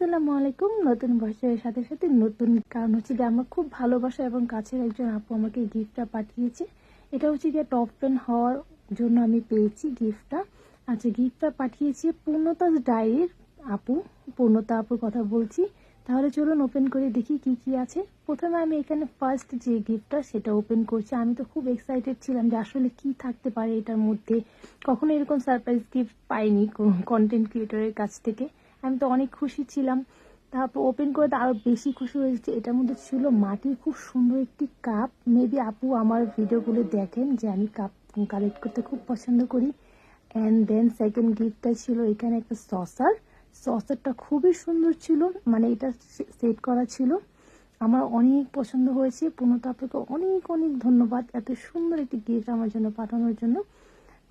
আসসালামু আলাইকুম। নতুন বছরের সাথে সাথে নতুন কারণ হচ্ছে যে আমার খুব ভালোবাসা এবং কাছের একজন আপু আমাকে গিফটটা পাঠিয়েছে। এটা হচ্ছে গিয়ে টপ 10 হওয়ার জন্য আমি পেয়েছি গিফটটা। আচ্ছা, গিফটটা পাঠিয়েছে পূর্ণতা ডায়েরির আপু। পূর্ণতা আপুর কথা বলছি। তাহলে চলুন ওপেন করে দেখি কি কি আছে। প্রথমে আমি এখানে ফার্স্ট যে গিফটটা সেটা ওপেন করছি। আমি তো খুব এক্সাইটেড ছিলাম যে আসলে কি থাকতে পারে এটার মধ্যে। কখনো এরকম সারপ্রাইজ গিফট পাইনি কন্টেন্ট ক্রিয়েটরের কাছ থেকে। আমি তো অনেক খুশি ছিলাম। তারপর ওপেন করে তো আরো বেশি খুশি হয়েছে। এটার মধ্যে ছিল মাটির খুব সুন্দর একটি কাপ। মেবি আপু আমার ভিডিওগুলো দেখেন যে আমি কাপ কালেক্ট করতে খুব পছন্দ করি। অ্যান্ড দেন সেকেন্ড গিফটটা ছিল এখানে একটা সসার। সসারটা খুবই সুন্দর ছিল, মানে এটা সেট করা ছিল। আমার অনেক পছন্দ হয়েছে। পূর্ণতা আপনাকে অনেক অনেক ধন্যবাদ এত সুন্দর একটি গিফট আমার জন্য পাঠানোর জন্য।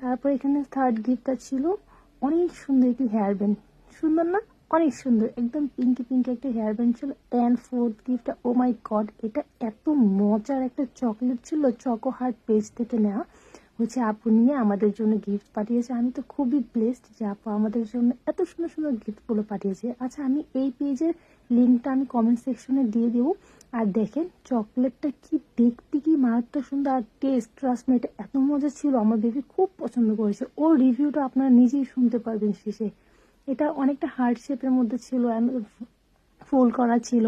তারপর এখানে থার্ড গিফটটা ছিল অনেক সুন্দর একটি হেয়ার ব্যান্ড। সুন্দর না? অনেক সুন্দর, একদম পিঙ্কি পিঙ্কি একটা হেয়ার ব্যান্ড ছিল। অ্যান্ড ফোর্থ গিফটটা, ও মাই গড, এটা এত মজার একটা চকলেট ছিল। চকো হার্ট পেজ থেকে নেওয়া হচ্ছে, আপু নিয়ে আমাদের জন্য গিফট পাঠিয়েছে। আমি তো খুবই ব্লেসড যে আপু আমাদের জন্য এত সুন্দর সুন্দর গিফটগুলো পাঠিয়েছে। আচ্ছা, আমি এই পেজের লিঙ্কটা আমি কমেন্ট সেকশনে দিয়ে দেবো। আর দেখেন চকলেটটা কি দেখতে কি মারাত্মক সুন্দর, আর টেস্ট ট্রাস্ট মি, এটা এত মজা ছিল। আমার বেবি খুব পছন্দ করেছে। ওর রিভিউটা আপনারা নিজেই শুনতে পারবেন শেষে। এটা অনেকটা হার্ট শেপের মধ্যে ছিল, ফুল করা ছিল।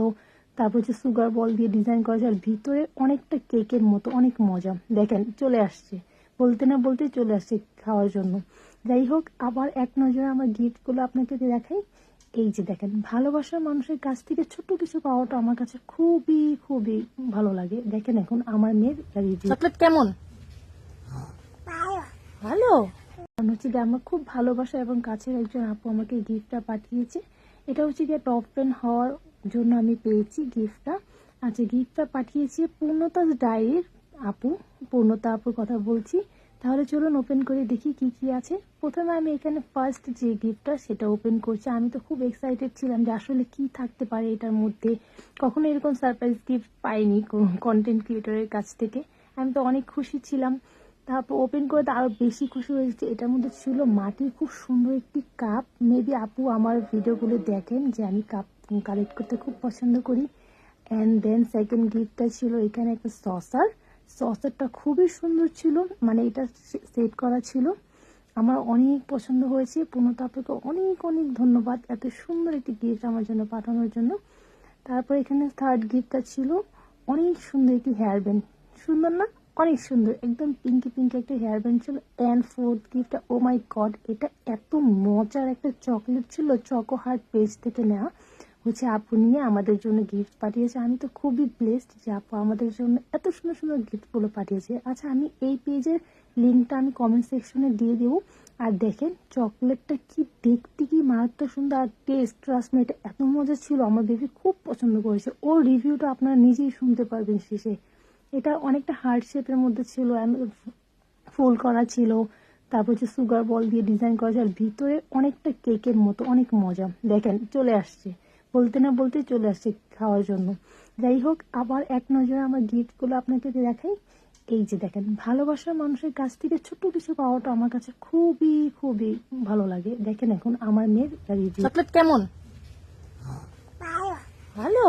তারপর হচ্ছে সুগার বল দিয়ে ডিজাইন করা ছিল, আর ভিতরে অনেকটা কেকের মতো, অনেক মজা। দেখেন চলে আসছে, বলতে না বলতে চলে আসছে খাওয়ার জন্য। যাই হোক, আবার এক নজরে আমার গিফটগুলো আপনাকে দেখাই। এই যে দেখেন, ভালোবাসার মানুষের কাছ থেকে ছোট্ট কিছু পাওয়াটা আমার কাছে খুবই খুবই ভালো লাগে। দেখেন এখন আমার মেয়ের রিভিউ। চকলেট কেমন? ভালো। কারণ হচ্ছে যে আমার খুব ভালোবাসা এবং কাছের একজন আপু আমাকে গিফটটা পাঠিয়েছে। এটা হচ্ছে গিয়ে টপ 10 হওয়ার জন্য আমি পেয়েছি গিফটটা। আচ্ছা, গিফটটা পাঠিয়েছে পূর্ণতা ডায়েরির আপু। পূর্ণতা আপুর কথা বলছি। তাহলে চলুন ওপেন করে দেখি কি কি আছে। প্রথমে আমি এখানে ফার্স্ট যে গিফটটা সেটা ওপেন করছি। আমি তো খুব এক্সাইটেড ছিলাম যে আসলে কি থাকতে পারে এটার মধ্যে। কখনো এরকম সারপ্রাইজ গিফট পাইনি কন্টেন্ট ক্রিয়েটরের কাছ থেকে। আমি তো অনেক খুশি ছিলাম। তারপর ওপেন করে তো আরো বেশি খুশি হয়েছে। এটার মধ্যে ছিল মাটির খুব সুন্দর একটি কাপ। মেবি আপু আমার ভিডিওগুলো দেখেন যে আমি কাপ কালেক্ট করতে খুব পছন্দ করি। অ্যান্ড দেন সেকেন্ড গিফটটা ছিল এখানে একটা সসার। সসারটা খুবই সুন্দর ছিল, মানে এটা সেট করা ছিল। আমার অনেক পছন্দ হয়েছে। পূর্ণতা আপনাকে অনেক অনেক ধন্যবাদ এত সুন্দর একটি গিফট আমার জন্য পাঠানোর জন্য। তারপর এখানে থার্ড গিফটটা ছিল অনেক সুন্দর একটি হেয়ার ব্যান্ড। সুন্দর না? অনেক সুন্দর, একদম পিঙ্কি পিঙ্কি একটা হেয়ার ব্যান্ড ছিল। অ্যান্ড ফোর্থ গিফটটা, ও মাই গড, এটা এত মজার একটা চকলেট ছিল। চকো হার্ট পেজ থেকে নেওয়া হচ্ছে, আপু নিয়ে আমাদের জন্য গিফট পাঠিয়েছে। আমি তো খুবই ব্লেসড যে আপু আমাদের জন্য এত সুন্দর সুন্দর গিফটগুলো পাঠিয়েছে। আচ্ছা, আমি এই পেজের লিঙ্কটা আমি কমেন্ট সেকশনে দিয়ে দেবো। আর দেখেন চকলেটটা কি দেখতে কি মারাত্মক সুন্দর, আর টেস্ট ট্রাস্ট মি, এটা এত মজা ছিল। আমার বেবি খুব পছন্দ করেছে। ওর রিভিউটা আপনারা নিজেই শুনতে পারবেন শেষে। এটা অনেকটা হার্ট শেপের মধ্যে ছিল, ফুল করা ছিল। তারপর হচ্ছে সুগার বল দিয়ে ডিজাইন করা ছিল, আর ভিতরে অনেকটা কেকের মতো, অনেক মজা। দেখেন চলে আসছে, বলতে না বলতে চলে আসছে খাওয়ার জন্য। যাই হোক, আবার এক নজরে আমার গিফটগুলো আপনাকে দেখাই। এই যে দেখেন, ভালোবাসার মানুষের কাছ থেকে ছোট্ট কিছু পাওয়াটা আমার কাছে খুবই খুবই ভালো লাগে। দেখেন এখন আমার মেয়ের রিভিউ। চকলেট কেমন? ভালো।